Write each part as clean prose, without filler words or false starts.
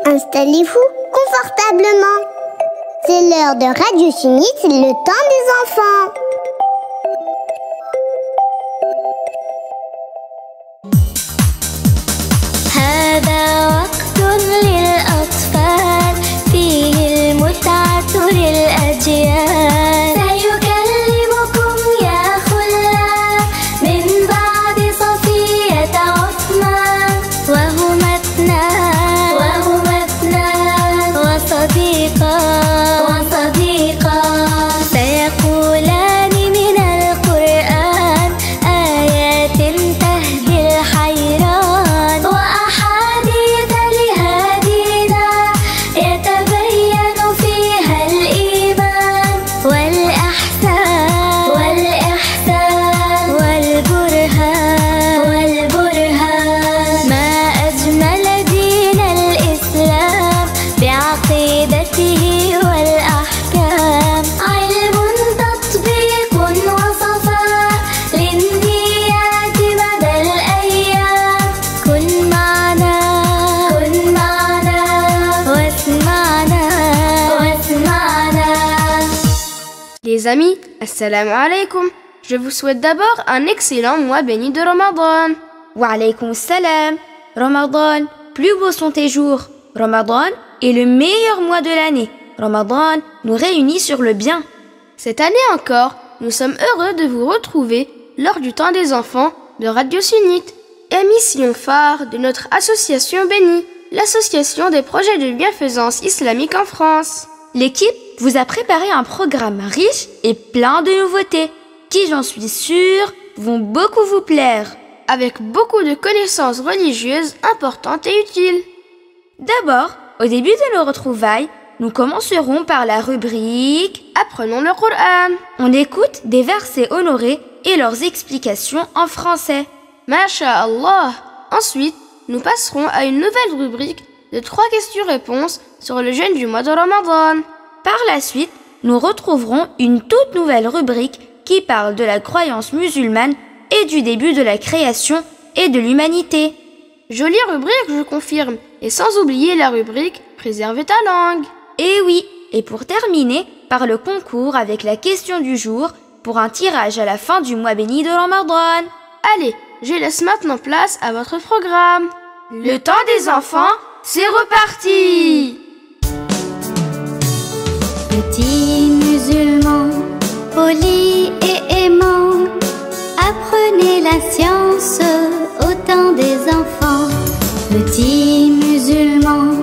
Installez-vous confortablement. C'est l'heure de Radio Sunnite, le temps des enfants. هذا وقت للأطفال فيه المتعة للأجيال سيكلمكم يا خلان من بعد صفية عثمان وهما اثنان وصديقا سيقولان من القرآن آيات تهدي الحيران وأحاديث لهادينا يتبين فيها الإيمان والإحسان والبرهان ما أجمل دين الإسلام بعقيدته والأحكام علم تطبيق وصفاء للنيات مدى الأيام كن معنا واسمعنا. Les amis, assalamu alaikum. Je vous souhaite d'abord un excellent mois béni de Ramadan. Wa alaykoum salam. Ramadan, plus beaux sont tes jours. Ramadan est le meilleur mois de l'année. Ramadan nous réunit sur le bien. Cette année encore, nous sommes heureux de vous retrouver lors du temps des enfants de Radio Sunnite, émission phare de notre association bénie, l'association des projets de bienfaisance islamique en France. L'équipe vous a préparé un programme riche et plein de nouveautés qui, j'en suis sûre, vont beaucoup vous plaire. Avec beaucoup de connaissances religieuses importantes et utiles. D'abord, au début de nos retrouvailles, nous commencerons par la rubrique Apprenons le Coran. On écoute des versets honorés et leurs explications en français. Masha'Allah. Ensuite, nous passerons à une nouvelle rubrique de 3 questions-réponses sur le jeûne du mois de Ramadan. Par la suite, nous retrouverons une toute nouvelle rubrique qui parle de la croyance musulmane et du début de la création et de l'humanité. Jolie rubrique, je confirme, et sans oublier la rubrique Préserver ta langue. Et oui, et pour terminer, par le concours avec la question du jour pour un tirage à la fin du mois béni de Ramadan. Allez, je laisse maintenant place à votre programme. Le temps des enfants, c'est reparti! Petits musulmans, polis et aimants, apprenez la science au temps des enfants. Petits musulmans,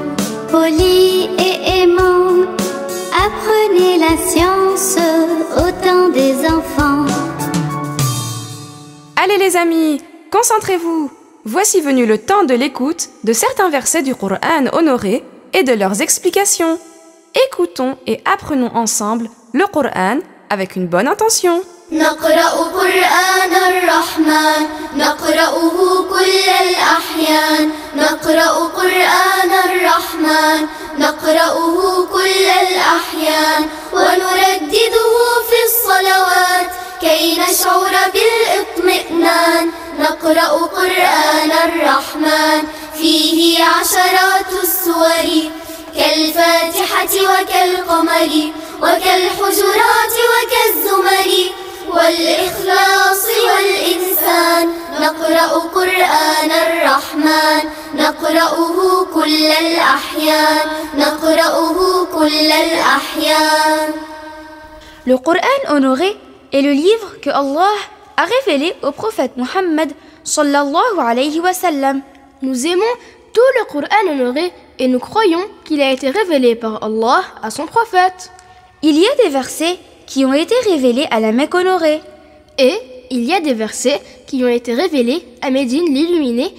polis et aimants, apprenez la science au temps des enfants. Allez les amis, concentrez-vous. Voici venu le temps de l'écoute de certains versets du Coran honoré et de leurs explications. Écoutons et apprenons ensemble le Coran avec une bonne intention. نقرأ قرآن الرحمن نقرأه كل الأحيان نقرأ قرآن الرحمن نقرأه كل الأحيان ونردده في الصلوات كي نشعر بالاطمئنان نقرأ قرآن الرحمن فيه عشرات السور كالفاتحة وكالقمر وكالحجرات وكالزمر والإخلاص والإنسان نقرأ قرآن الرحمن نقرأه كل الأحيان نقرأه كل الأحيان. Le Coran honoré est le livre que Allah a révélé au prophète Muhammad sallallahu alayhi wa sallam. Nous aimons tout le Coran honoré et nous croyons qu'il a été révélé par Allah à son prophète. Il y a des versets qui ont été révélés à la Mecque honorée. Et il y a des versets qui ont été révélés à Médine l'illuminé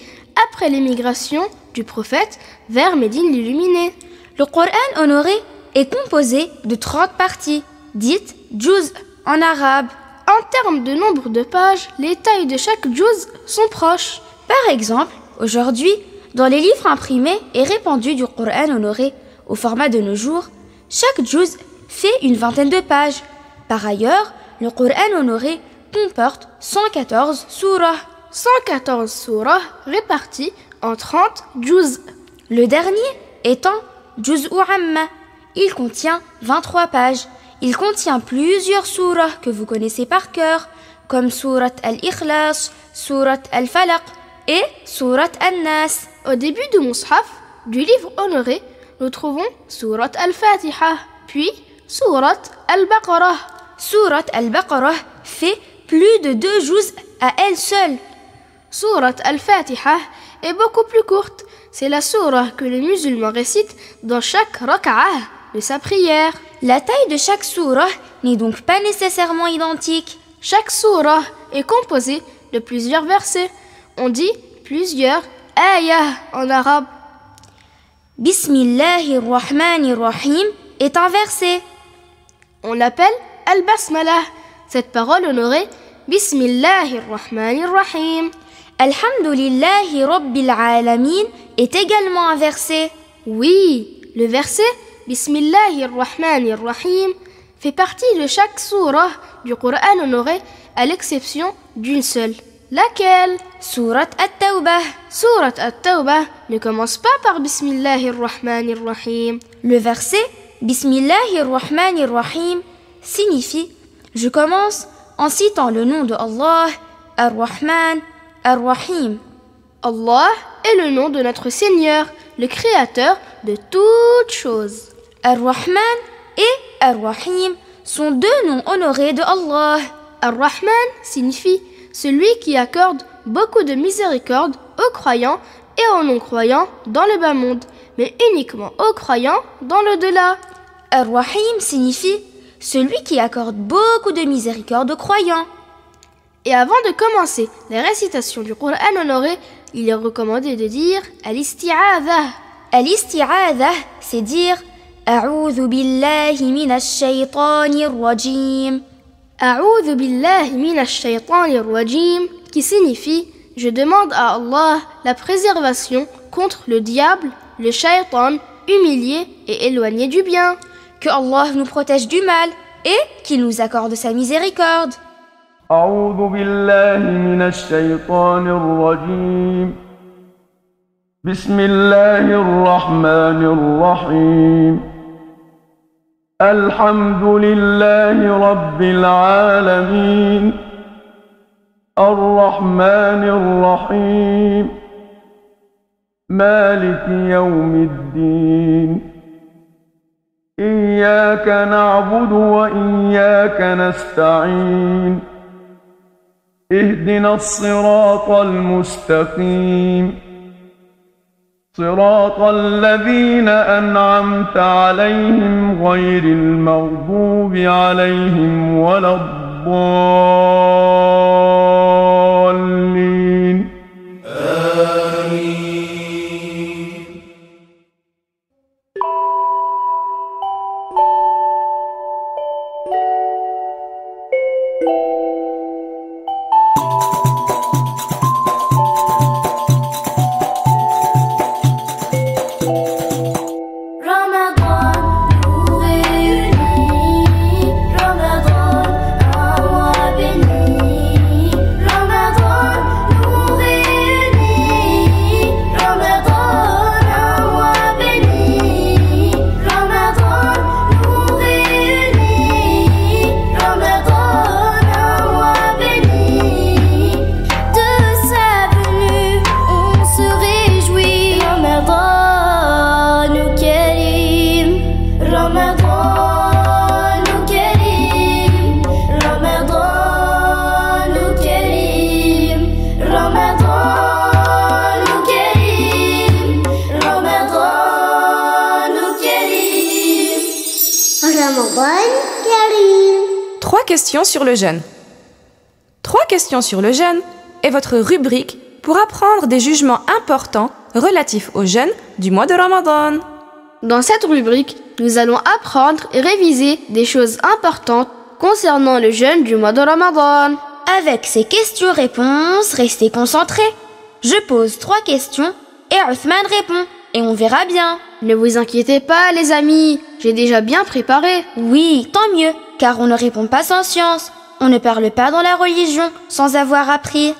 après l'émigration du prophète vers Médine l'illuminé. Le Coran honoré est composé de 30 parties, dites juz en arabe. En termes de nombre de pages, les tailles de chaque juz sont proches. Par exemple, aujourd'hui, dans les livres imprimés et répandus du Coran honoré au format de nos jours, chaque juz fait une vingtaine de pages. Par ailleurs, le Coran honoré comporte 114 surahs. 114 surahs répartis en 30 juz. Le dernier étant Juz'u Amma. Il contient 23 pages. Il contient plusieurs sourates que vous connaissez par cœur, comme sourate Al-Ikhlas, sourate Al-Falaq et sourate An-Nas. Au début du Mus'haf, du livre honoré, nous trouvons sourate Al-Fatiha, puis sourate Al-Baqarah. Sourate Al-Baqarah fait plus de 2 juz à elle seule. Sourate Al-Fatiha est beaucoup plus courte. C'est la sourate que le musulman récite dans chaque raka'ah de sa prière. La taille de chaque sourate n'est donc pas nécessairement identique. Chaque sourate est composée de plusieurs versets. On dit plusieurs ayah en arabe. Bismillahirrahmanirrahim est un verset. On l'appelle Al-Basmalah. Cette parole honorée, Bismillahirrahmanirrahim. Alhamdulillahi Rabbil Alamin est également un verset. Oui, le verset Bismillahirrahmanirrahim fait partie de chaque sourate du Coran honoré à l'exception d'une seule. Laquelle? Sourate At-Tawbah. Sourate At-Tawbah ne commence pas par Bismillahirrahmanirrahim. Le verset Bismillahirrahmanirrahim signifie « Je commence en citant le nom de Allah, Ar-Rahman, Ar-Rahim ». Allah est le nom de notre Seigneur, le Créateur de toutes choses. Ar-Rahman et Ar-Rahim sont 2 noms honorés de Allah. Ar-Rahman signifie celui qui accorde beaucoup de miséricorde aux croyants et aux non-croyants dans le bas monde, mais uniquement aux croyants dans l'au-delà. Ar-Rahim signifie celui qui accorde beaucoup de miséricorde aux croyants. Et avant de commencer les récitations du Coran honoré, il est recommandé de dire Al-Isti'adha. Al-Isti'adha, c'est dire A'udhu billahi minash shaytanir rajim. A'udhu billahi minash shaytanir rajim, qui signifie je demande à Allah la préservation contre le diable, le shaytan, humilié et éloigné du bien. Que Allah nous protège du mal et qu'il nous accorde sa miséricorde. أعوذ بالله من الشيطان الرجيم بسم الله الرحمن الرحيم الحمد لله رب العالمين الرحمن الرحيم مالك يوم الدين إياك نعبد وإياك نستعين اهدنا الصراط المستقيم صراط الذين أنعمت عليهم غير المغضوب عليهم ولا الضالين آمين. Trois questions sur le jeûne. 3 questions sur le jeûne est votre rubrique pour apprendre des jugements importants relatifs au jeûne du mois de Ramadan. Dans cette rubrique, nous allons apprendre et réviser des choses importantes concernant le jeûne du mois de Ramadan. Avec ces questions-réponses, restez concentrés. Je pose 3 questions et Othman répond. Et on verra bien. Ne vous inquiétez pas, les amis. J'ai déjà bien préparé. Oui, tant mieux, car on ne répond pas sans science. On ne parle pas dans la religion sans avoir appris.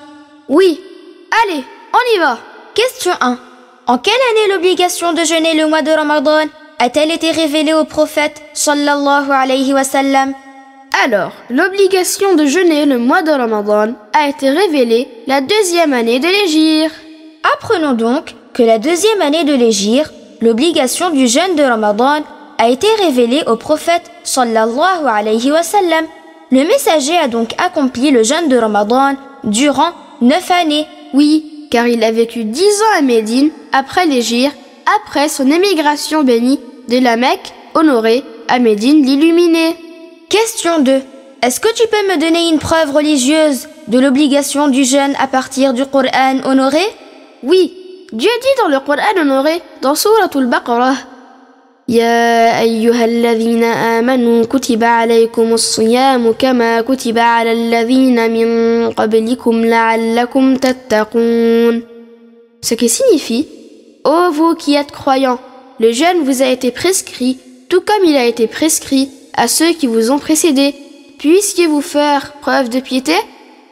Oui. Allez, on y va. Question 1. En quelle année l'obligation de jeûner le mois de Ramadan a-t-elle été révélée au prophète sallallahu alayhi wa sallam? Alors, l'obligation de jeûner le mois de Ramadan a été révélée la 2e année de l'hégire. Apprenons donc que la 2e année de l'hégire, l'obligation du jeûne de Ramadan a été révélée au prophète sallallahu alayhi wa sallam. Le messager a donc accompli le jeûne de Ramadan durant 9 années. Oui, car il a vécu 10 ans à Médine après l'hégire, après son émigration bénie de la Mecque honorée à Médine l'illuminée. Question 2. Est-ce que tu peux me donner une preuve religieuse de l'obligation du jeûne à partir du Coran honoré? Oui, Dieu dit dans le Coran honoré, dans Souratul Baqarah, Ya ayyuhalladhina amanu kutiba alaykumus siyamu kama kutiba ala alladhina min qablikum la'allakum tattaqun. Ce qui signifie, ô vous qui êtes croyants, le jeûne vous a été prescrit, tout comme il a été prescrit à ceux qui vous ont précédés. Puissiez-vous faire preuve de piété?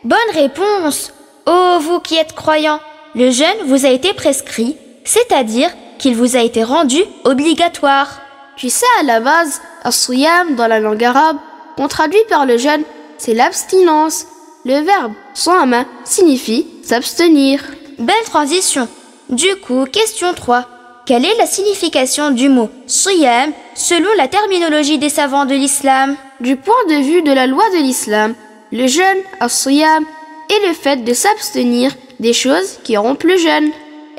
Bonne réponse. Ô vous qui êtes croyants, le jeûne vous a été prescrit, c'est-à-dire qu'il vous a été rendu obligatoire. Tu sais, à la base, as-siyam dans la langue arabe, qu'on traduit par le jeûne, c'est l'abstinence. Le verbe sawama signifie s'abstenir. Belle transition. Du coup, question 3. Quelle est la signification du mot siyam selon la terminologie des savants de l'islam? Du point de vue de la loi de l'islam, le jeûne, as-siyam, est le fait de s'abstenir des choses qui rompent le jeûne.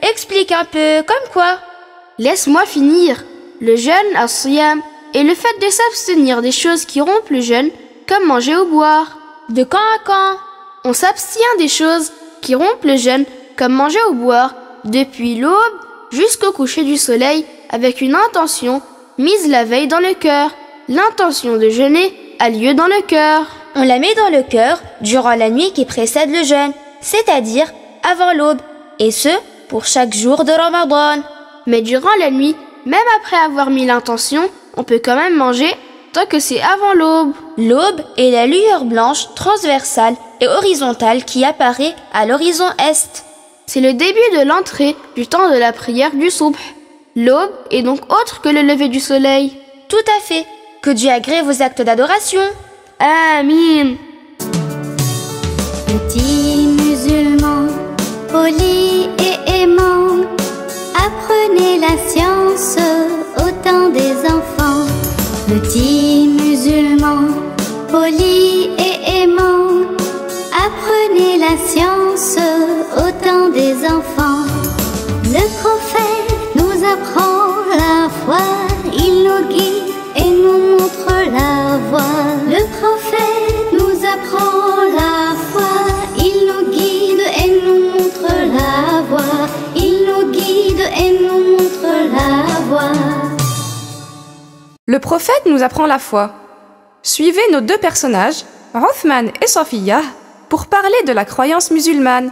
Explique un peu, comme quoi? Laisse-moi finir. Le jeûne, as-siyam, est le fait de s'abstenir des choses qui rompent le jeûne, comme manger ou boire. De quand à quand? On s'abstient des choses qui rompent le jeûne, comme manger ou boire, depuis l'aube jusqu'au coucher du soleil, avec une intention mise la veille dans le cœur. L'intention de jeûner a lieu dans le cœur. On la met dans le cœur durant la nuit qui précède le jeûne, c'est-à-dire avant l'aube, et ce, pour chaque jour de Ramadan. Mais durant la nuit, même après avoir mis l'intention, on peut quand même manger tant que c'est avant l'aube. L'aube est la lueur blanche transversale et horizontale qui apparaît à l'horizon est. C'est le début de l'entrée du temps de la prière du soubh. L'aube est donc autre que le lever du soleil. Tout à fait. Que Dieu agrée vos actes d'adoration. Amin. Petits musulmans, polis et aimants, apprenez la science au temps des enfants. Petits musulmans, polis et aimants, apprenez la science au temps des enfants. Le prophète nous apprend la foi, il nous guide et nous montre la voie. Le prophète nous apprend la foi, il nous guide et nous montre la voie. Il nous guide et nous montre la voie. Le prophète nous apprend la foi. Suivez nos 2 personnages, Uthman et Safiya, pour parler de la croyance musulmane,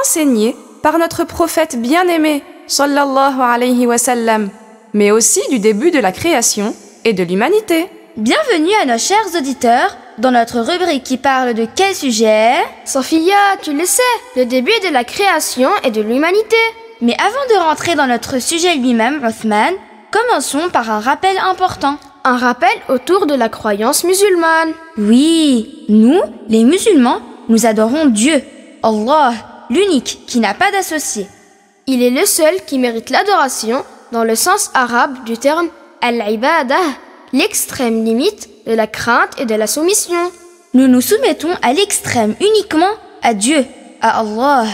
enseignée par notre prophète bien-aimé, sallallahu alayhi wa sallam, mais aussi du début de la création et de l'humanité. Bienvenue à nos chers auditeurs dans notre rubrique qui parle de quel sujet? Safiya, tu le sais, le début de la création et de l'humanité. Mais avant de rentrer dans notre sujet lui-même, Uthman, commençons par un rappel important. Un rappel autour de la croyance musulmane. Oui, nous, les musulmans, nous adorons Dieu, Allah, l'unique qui n'a pas d'associé. Il est le seul qui mérite l'adoration dans le sens arabe du terme al-ibadah, l'extrême limite de la crainte et de la soumission. Nous nous soumettons à l'extrême uniquement à Dieu, à Allah.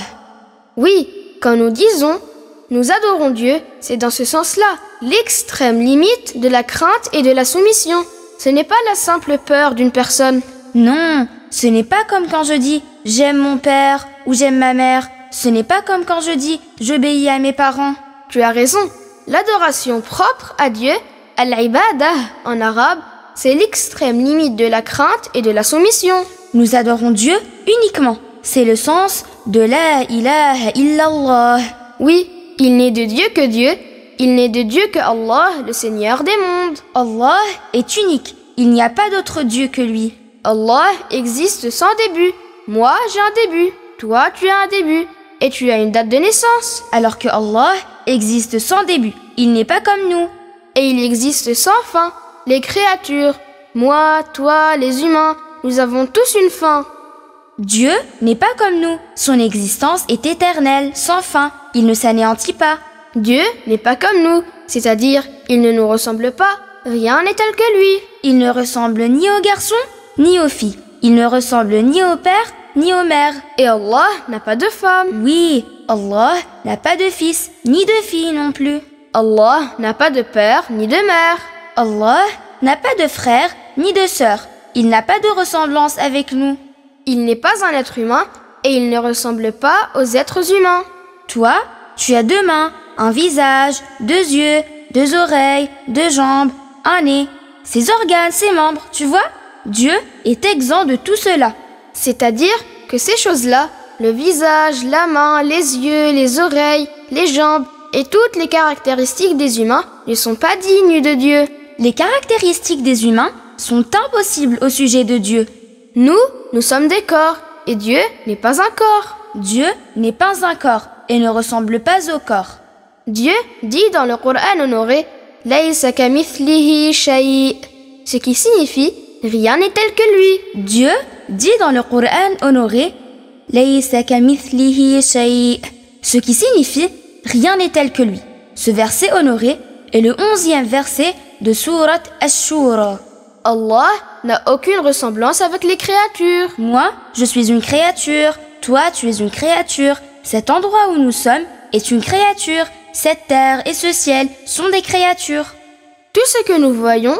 Oui, quand nous disons « nous adorons Dieu », c'est dans ce sens-là, l'extrême limite de la crainte et de la soumission. Ce n'est pas la simple peur d'une personne. Non, ce n'est pas comme quand je dis « j'aime mon père » ou « j'aime ma mère ». Ce n'est pas comme quand je dis « j'obéis à mes parents ». Tu as raison. L'adoration propre à Dieu, al-ibadah en arabe, c'est l'extrême limite de la crainte et de la soumission. Nous adorons Dieu uniquement. C'est le sens de la ilaha illallah. Oui, il n'est de Dieu que Dieu. Il n'est de Dieu que Allah, le Seigneur des mondes. Allah est unique. Il n'y a pas d'autre Dieu que lui. Allah existe sans début. Moi, j'ai un début. Toi, tu as un début. Et tu as une date de naissance. Alors que Allah existe sans début, il n'est pas comme nous. Et il existe sans fin, les créatures. Moi, toi, les humains, nous avons tous une fin. Dieu n'est pas comme nous, son existence est éternelle, sans fin, il ne s'anéantit pas. Dieu n'est pas comme nous, c'est-à-dire il ne nous ressemble pas, rien n'est tel que lui. Il ne ressemble ni aux garçons, ni aux filles. Il ne ressemble ni au père, ni aux mères. Et Allah n'a pas de femme. Oui, Allah n'a pas de fils, ni de fille non plus. Allah n'a pas de père, ni de mère. Allah n'a pas de frère, ni de sœur. Il n'a pas de ressemblance avec nous. Il n'est pas un être humain et il ne ressemble pas aux êtres humains. Toi, tu as 2 mains, un visage, 2 yeux, 2 oreilles, 2 jambes, un nez, ses organes, ses membres, tu vois? Dieu est exempt de tout cela. C'est-à-dire que ces choses-là, le visage, la main, les yeux, les oreilles, les jambes et toutes les caractéristiques des humains ne sont pas dignes de Dieu. Les caractéristiques des humains sont impossibles au sujet de Dieu. Nous sommes des corps et Dieu n'est pas un corps. Dieu n'est pas un corps et ne ressemble pas au corps. Dieu dit dans le Coran honoré « Laysa kamithlihi shay'», ce qui signifie « rien n'est tel que lui ». Dieu dit dans le Coran honoré « Laysa kamithlihi shay'», ce qui signifie « rien n'est tel que lui ». Ce verset honoré est le 11e verset de Surat Ash-Shura. Allah n'a aucune ressemblance avec les créatures. Moi, je suis une créature. Toi, tu es une créature. Cet endroit où nous sommes est une créature. Cette terre et ce ciel sont des créatures. Tout ce que nous voyons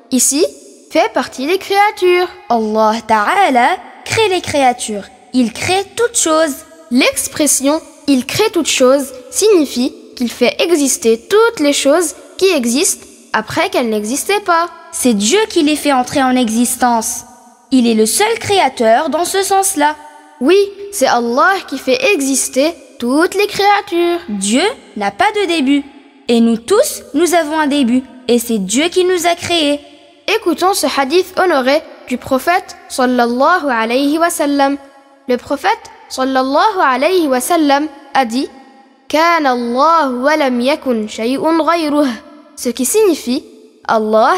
ici fait partie des créatures. Allah Ta'ala crée les créatures. Il crée toutes choses. L'expression « il crée toutes choses » signifie qu'il fait exister toutes les choses qui existent après qu'elles n'existaient pas. C'est Dieu qui les fait entrer en existence. Il est le seul créateur dans ce sens-là. Oui, c'est Allah qui fait exister toutes les créatures. Dieu n'a pas de début. Et nous tous, nous avons un début. Et c'est Dieu qui nous a créés. Écoutons ce hadith honoré du prophète sallallahu alayhi wa sallam. Le prophète sallallahu alayhi wa sallam a dit « Kana Allah wa lam yakun shay'un ghayruh » ce qui signifie « Allah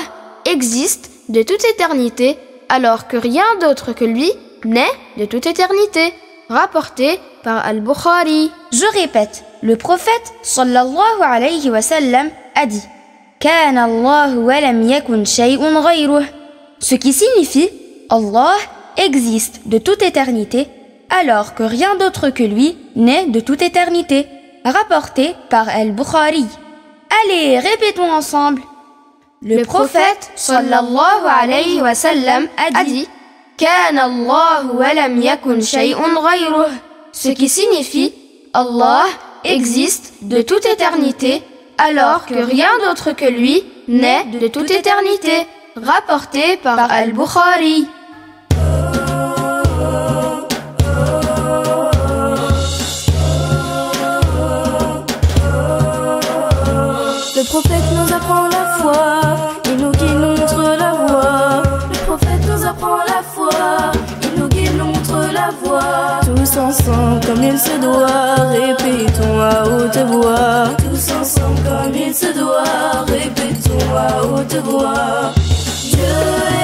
existe de toute éternité alors que rien d'autre que lui n'est de toute éternité » rapporté par Al-Bukhari. Je répète, le prophète sallallahu alayhi wa sallam a dit « Kana Allah wa lam yakun shay'un ghayruh » ce qui signifie « Allah existe de toute éternité alors que rien d'autre que lui n'est de toute éternité » rapporté par Al-Bukhari. Allez, répétons ensemble. Le prophète sallallahu alayhi wa sallam a dit Kana Allah wa lam yakun shay'un ghayruh, ce qui signifie Allah existe de toute éternité alors que rien d'autre que lui n'est de toute éternité, rapporté par Al-Bukhari. Le prophète nous apprend la foi, il nous guide, nous montre la voie. Le prophète nous apprend la foi, il nous guide, nous montre la voie. Tous ensemble comme il se doit, répétons à haute voix. Tous ensemble comme il se doit, répétons à haute voix. Dieu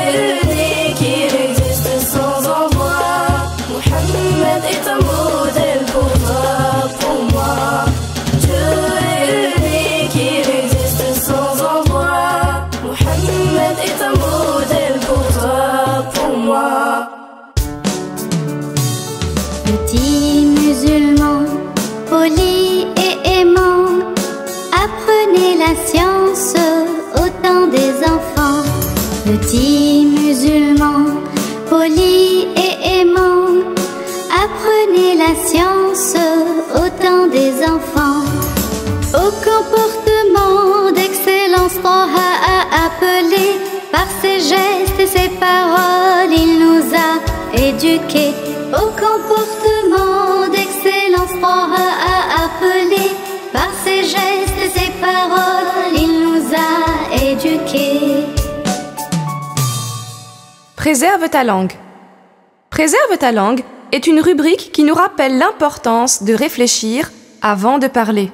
est unique, il existe sans envoi. Mohammed est un modèle pour toi, pour moi. Dieu est unique, il existe sans envoi. Mohammed est un modèle pour toi, pour moi. Petits musulmans, polis et aimants, apprenez la science au temps des enfants. Petits musulmans, polis et aimants, apprenez la science au temps des enfants. Au comportement d'excellence, Taha a appelé. Par ses gestes et ses paroles, il nous a éduqués. Au comportement d'excellence, Taha a appelé. Par ses gestes et ses paroles, il nous a éduqués. Préserve ta langue. Préserve ta langue est une rubrique qui nous rappelle l'importance de réfléchir avant de parler.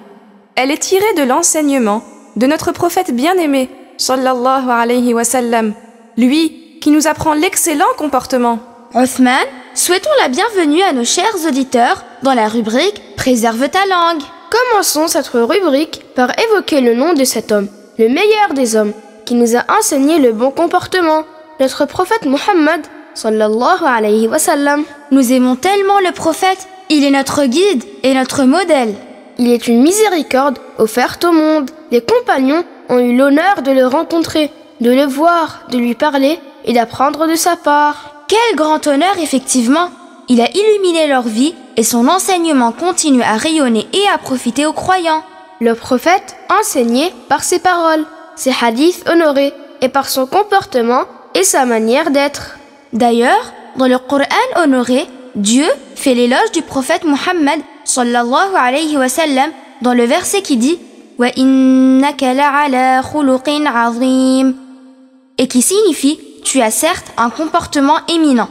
elle est tirée de l'enseignement de notre prophète bien-aimé, sallallahu alayhi wa sallam, lui qui nous apprend l'excellent comportement. Othman, souhaitons la bienvenue à nos chers auditeurs dans la rubrique « Préserve ta langue ». Commençons cette rubrique par évoquer le nom de cet homme, le meilleur des hommes, qui nous a enseigné le bon comportement, notre prophète Muhammad, sallallahu alayhi wa sallam. Nous aimons tellement le prophète, il est notre guide et notre modèle. Il est une miséricorde offerte au monde. Les compagnons ont eu l'honneur de le rencontrer, de le voir, de lui parler et d'apprendre de sa part. Quel grand honneur, effectivement! Il a illuminé leur vie et son enseignement continue à rayonner et à profiter aux croyants. Le prophète enseignait par ses paroles, ses hadiths honorés et par son comportement et sa manière d'être. D'ailleurs, dans le Coran honoré, Dieu fait l'éloge du prophète Muhammad sallallahu alayhi wa sallam dans le verset qui dit « Wa innaka la'ala khuluqin 'azim » et qui signifie « Tu as certes un comportement éminent ».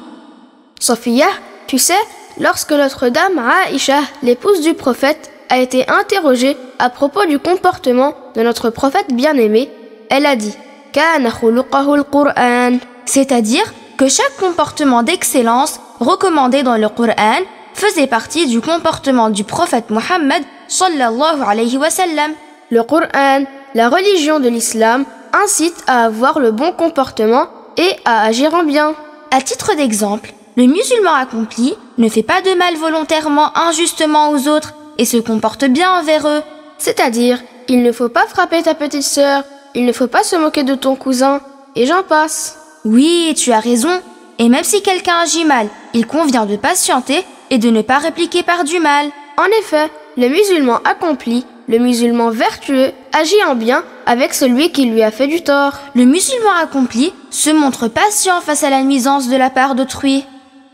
Sophia, tu sais, lorsque Notre-Dame Aïcha, l'épouse du prophète, a été interrogée à propos du comportement de notre prophète bien-aimé, elle a dit « Kana khuluqahu al-Qur'an » c'est-à-dire que chaque comportement d'excellence recommandé dans le Coran faisait partie du comportement du prophète Muhammad sallallahu alayhi wa sallam. Le Coran, la religion de l'islam, incite à avoir le bon comportement et à agir en bien. À titre d'exemple, le musulman accompli ne fait pas de mal volontairement injustement aux autres et se comporte bien envers eux. C'est-à-dire, il ne faut pas frapper ta petite sœur, il ne faut pas se moquer de ton cousin, et j'en passe. Oui, tu as raison. Et même si quelqu'un agit mal, il convient de patienter et de ne pas répliquer par du mal. En effet, le musulman accompli, le musulman vertueux, agit en bien avec celui qui lui a fait du tort. Le musulman accompli se montre patient face à la nuisance de la part d'autrui.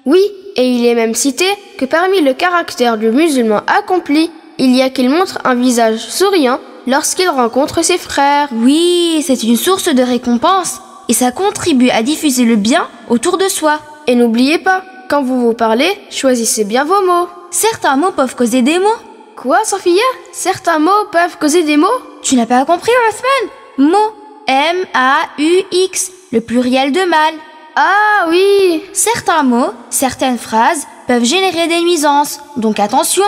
Oui, et il est même cité que parmi le caractère du musulman accompli, il y a qu'il montre un visage souriant lorsqu'il rencontre ses frères. Oui, c'est une source de récompense et ça contribue à diffuser le bien autour de soi. Et n'oubliez pas, quand vous vous parlez, choisissez bien vos mots. Certains mots peuvent causer des maux. Quoi, Sophia? Certains mots peuvent causer des mots? Tu n'as pas compris, Othman? Mots, M-A-U-X, le pluriel de mal. Ah oui! Certains mots, certaines phrases peuvent générer des nuisances, donc attention.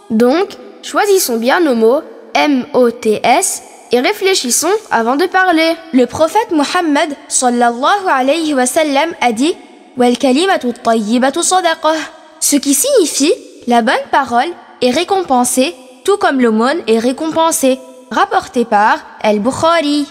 Donc, choisissons bien nos mots, M-O-T-S, et réfléchissons avant de parler. Le prophète Muhammad sallallahu alayhi wa sallam a dit Wal kalimatu tayyibatu sadaqah, ce qui signifie la bonne parole est récompensée, tout comme l'aumône est récompensée, rapporté par Al-Bukhari.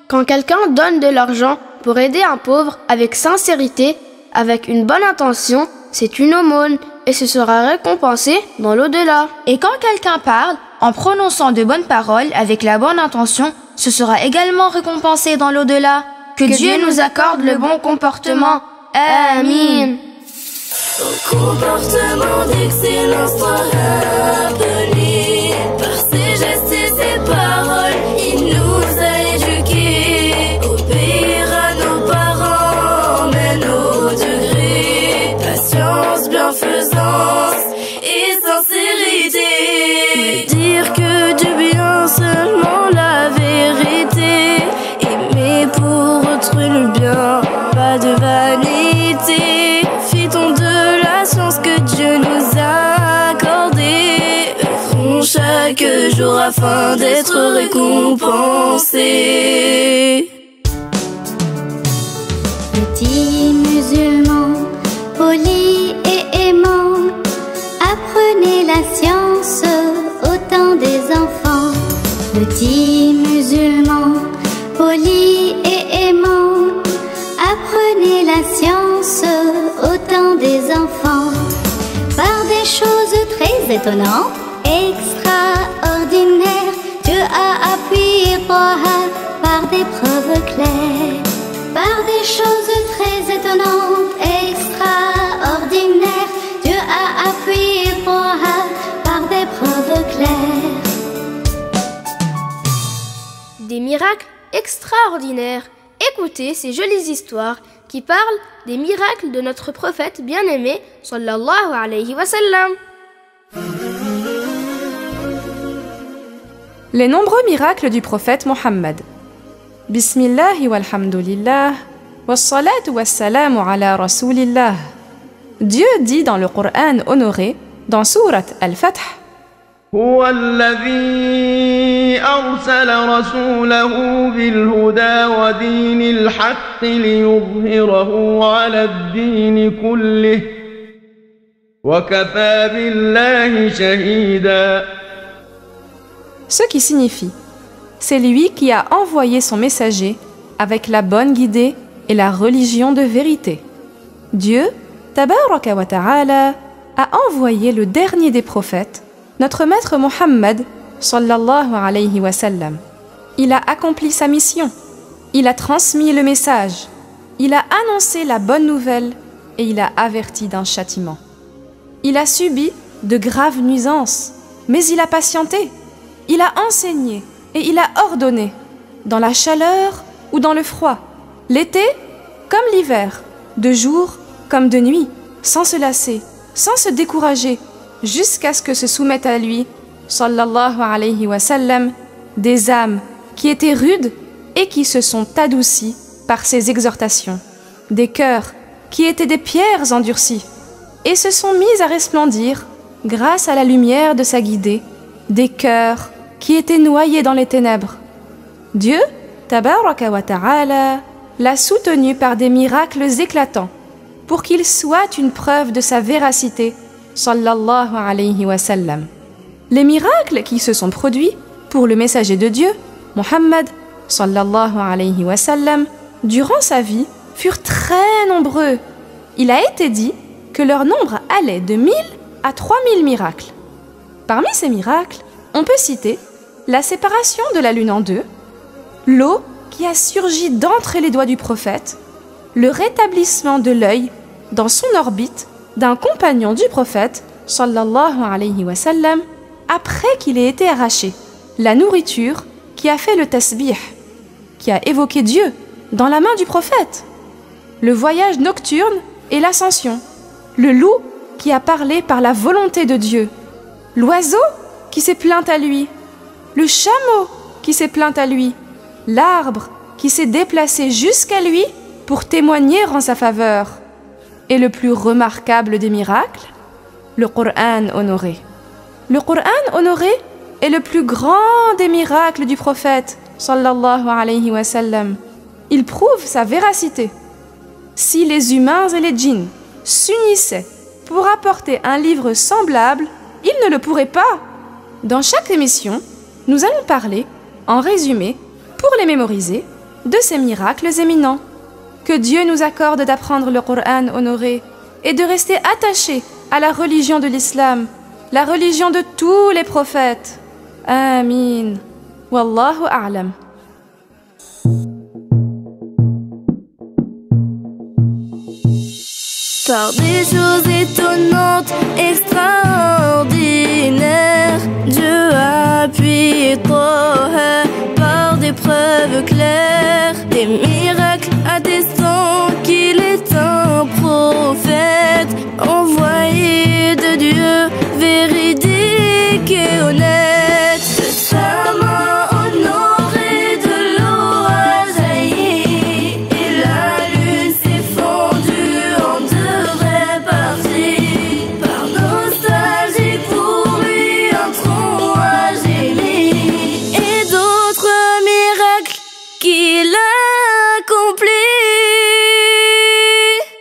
Quand quelqu'un donne de l'argent pour aider un pauvre avec sincérité, avec une bonne intention, c'est une aumône et ce sera récompensé dans l'au-delà. Et quand quelqu'un parle en prononçant de bonnes paroles avec la bonne intention, ce sera également récompensé dans l'au-delà. Que Dieu nous accorde le bon comportement. Amin. Au comportement d'excellence rappelé par ses gestes et ses paroles, il nous a éduqués. Obéir à nos parents, mais nos degrés, patience, bienfaisance et sincérité. Dire que du bien seulement la vérité, aimer pour autrui le bien, pas de vanité. Profitons de la chance que Dieu nous a accordée. Œuvrons chaque jour afin d'être récompensés. Petits musulmans, polis et aimants, apprenez la science au temps des enfants. Petits musulmans, polis et aimants, apprenez la science au temps des enfants. Par des choses très étonnantes, extraordinaires, Dieu a appuyé Taha par des preuves claires. Par des choses très étonnantes, extraordinaires, Dieu a appuyé Taha par des preuves claires. Des miracles extraordinaires. Écoutez ces jolies histoires qui parlent des miracles de notre prophète bien-aimé sallallahu alayhi wa sallam. Les nombreux miracles du prophète Mohammed. Bismillahi walhamdulillah, wassalatu wassalamu ala rasulillah. Dieu dit dans le Coran honoré, dans sourate Al-Fath, هو الذي أرسل رسوله بالهدى ودين الحق ليظهره على الدين كله وكفى بالله شهيدا. Ce qui signifie, c'est lui qui a envoyé son messager avec la bonne guidée et la religion de vérité. Dieu, Tabaraka wa Ta'ala, a envoyé le dernier des prophètes, notre maître Mohammed, sallallahu alayhi wa sallam. Il a accompli sa mission, il a transmis le message, il a annoncé la bonne nouvelle et il a averti d'un châtiment. Il a subi de graves nuisances, mais il a patienté, il a enseigné et il a ordonné, dans la chaleur ou dans le froid, l'été comme l'hiver, de jour comme de nuit, sans se lasser, sans se décourager, jusqu'à ce que se soumettent à lui, sallallahu alayhi wa sallam, des âmes qui étaient rudes et qui se sont adoucies par ses exhortations, des cœurs qui étaient des pierres endurcies et se sont mis à resplendir grâce à la lumière de sa guidée, des cœurs qui étaient noyés dans les ténèbres. Dieu, Tabaraka wa Ta'ala, l'a soutenu par des miracles éclatants pour qu'il soit une preuve de sa véracité, sallallahu alayhi wa sallam. Les miracles qui se sont produits pour le messager de Dieu, Mohammed, sallallahu alayhi wa sallam, durant sa vie, furent très nombreux. Il a été dit que leur nombre allait de 1000 à 3000 miracles. Parmi ces miracles, on peut citer la séparation de la lune en deux, l'eau qui a surgi d'entre les doigts du prophète, le rétablissement de l'œil dans son orbite d'un compagnon du prophète, sallallahu alayhi wa sallam, après qu'il ait été arraché, la nourriture qui a fait le tasbih, qui a évoqué Dieu dans la main du prophète, le voyage nocturne et l'ascension, le loup qui a parlé par la volonté de Dieu, l'oiseau qui s'est plaint à lui, le chameau qui s'est plaint à lui, l'arbre qui s'est déplacé jusqu'à lui pour témoigner en sa faveur. Et le plus remarquable des miracles, le Coran honoré. Le Coran honoré est le plus grand des miracles du prophète, sallallahu alayhi wa sallam. Il prouve sa véracité. Si les humains et les djinns s'unissaient pour apporter un livre semblable, ils ne le pourraient pas. Dans chaque émission, nous allons parler, en résumé, pour les mémoriser, de ces miracles éminents. Que Dieu nous accorde d'apprendre le Coran honoré et de rester attachés à la religion de l'islam, la religion de tous les prophètes. Amin. Wallahu a'lam. Par des choses étonnantes, extraordinaires, Dieu a appuyé Taha par des preuves claires, des miracles attestant qu'il est un prophète, envoyé de Dieu, véridique et honnête. De sa main honorée de l'eau a jailli, et la lune s'est fondue en deux vraies parties. Par nostalgie pour lui un tronc a gémi, et d'autres miracles qu'il a accomplis.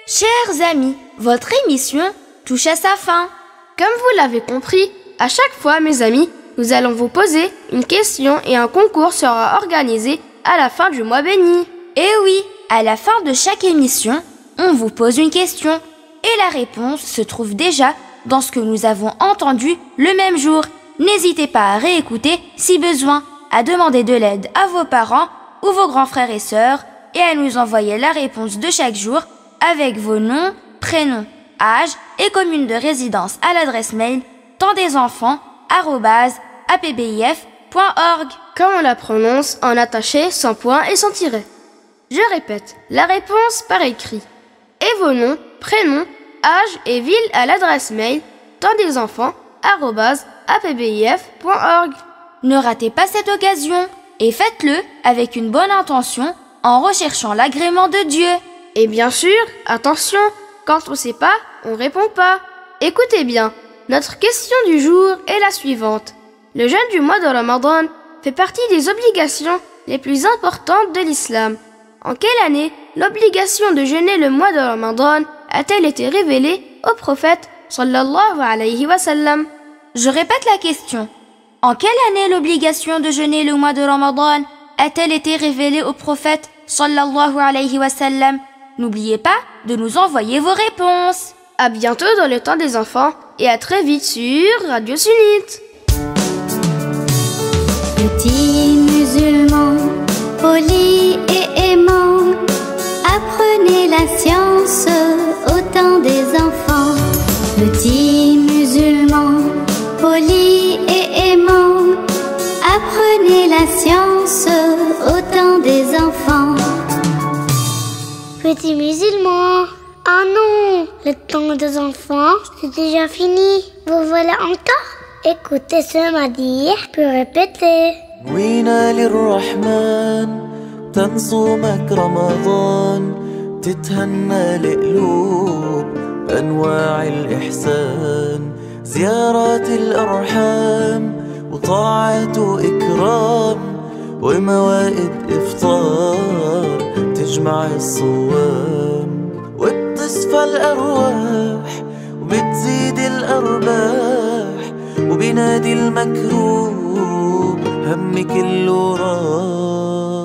Chers amis, votre émission touche à sa fin. Comme vous l'avez compris, à chaque fois, mes amis, nous allons vous poser une question et un concours sera organisé à la fin du mois béni. Et oui, à la fin de chaque émission, on vous pose une question et la réponse se trouve déjà dans ce que nous avons entendu le même jour. N'hésitez pas à réécouter si besoin, à demander de l'aide à vos parents ou vos grands frères et sœurs et à nous envoyer la réponse de chaque jour avec vos noms, prénoms, âge et commune de résidence à l'adresse mail tantdesenfants@apbif.org. Comme on la prononce en attaché, sans point et sans tiret. Je répète, la réponse par écrit. Et vos noms, prénoms, âge et ville à l'adresse mail tantdesenfants@apbif.org. ne ratez pas cette occasion et faites-le avec une bonne intention en recherchant l'agrément de Dieu. Et bien sûr, attention, quand on ne sait pas, on ne répond pas. Écoutez bien, notre question du jour est la suivante. Le jeûne du mois de Ramadan fait partie des obligations les plus importantes de l'islam. En quelle année l'obligation de jeûner le mois de Ramadan a-t-elle été révélée au prophète sallallahu alayhi wa sallam? Je répète la question. En quelle année l'obligation de jeûner le mois de Ramadan a-t-elle été révélée au prophète sallallahu alayhi wa sallam? N'oubliez pas de nous envoyer vos réponses. À bientôt dans le temps des enfants et à très vite sur Radio Sunnite. Petits musulmans, polis et aimants, apprenez la science au temps des enfants. Petits musulmans, polis et aimants, apprenez la science au temps des enfants. Petits musulmans, ah non, le temps des enfants, c'est déjà fini. Vous voilà encore? Écoutez ce madi, puis répétez. وينا للرحمن تنصومك رمضان تتهنى القلوب بأنواع الإحسان زيارات الأرحام وطاعات وإكرام وموائد إفطار تجمع الصوام وبتصفى الأرواح وبتزيد الأرباح وبينادي المكروب هم كله راح